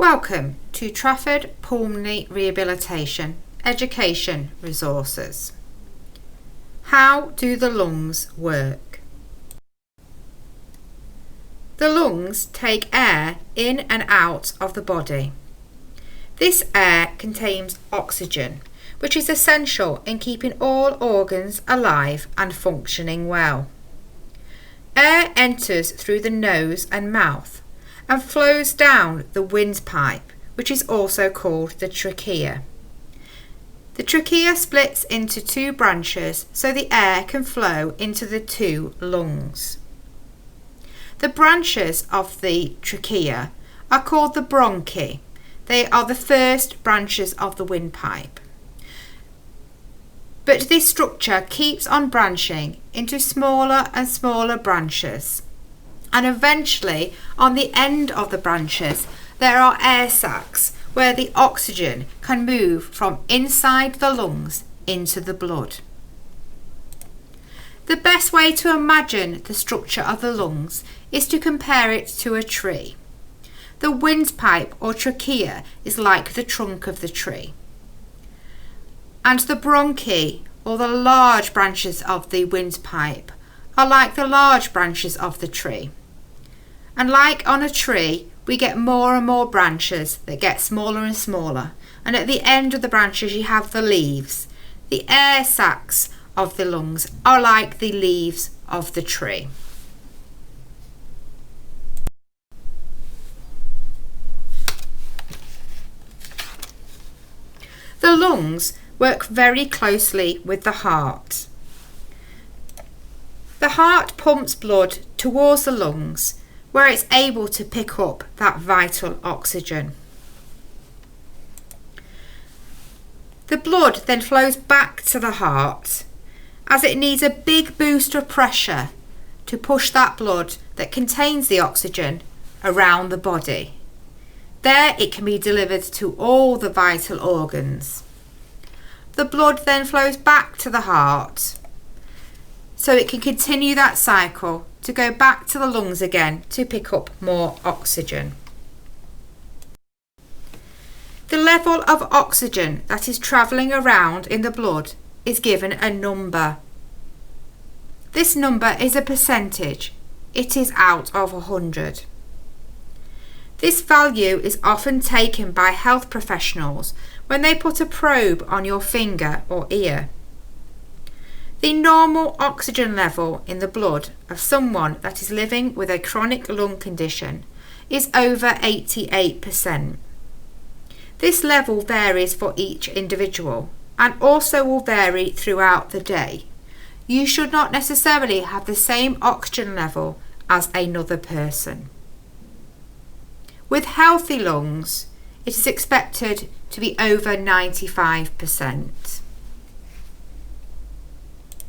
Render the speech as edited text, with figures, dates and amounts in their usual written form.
Welcome to Trafford Pulmonary Rehabilitation Education Resources. How do the lungs work? The lungs take air in and out of the body. This air contains oxygen, which is essential in keeping all organs alive and functioning well. Air enters through the nose and mouth and flows down the windpipe, which is also called the trachea. The trachea splits into two branches so the air can flow into the two lungs. The branches of the trachea are called the bronchi. They are the first branches of the windpipe. But this structure keeps on branching into smaller and smaller branches. And eventually, on the end of the branches, there are air sacs where the oxygen can move from inside the lungs into the blood. The best way to imagine the structure of the lungs is to compare it to a tree. The windpipe or trachea is like the trunk of the tree. And the bronchi, or the large branches of the windpipe, are like the large branches of the tree. And like on a tree, we get more and more branches that get smaller and smaller. And at the end of the branches, you have the leaves. The air sacs of the lungs are like the leaves of the tree. The lungs work very closely with the heart. The heart pumps blood towards the lungs, where it's able to pick up that vital oxygen. The blood then flows back to the heart, as it needs a big boost of pressure to push that blood that contains the oxygen around the body. There it can be delivered to all the vital organs. The blood then flows back to the heart, so it can continue that cycle to go back to the lungs again to pick up more oxygen. The level of oxygen that is travelling around in the blood is given a number. This number is a percentage. It is out of 100. This value is often taken by health professionals when they put a probe on your finger or ear. The normal oxygen level in the blood of someone that is living with a chronic lung condition is over 88%. This level varies for each individual and also will vary throughout the day. You should not necessarily have the same oxygen level as another person. With healthy lungs, it is expected to be over 95%.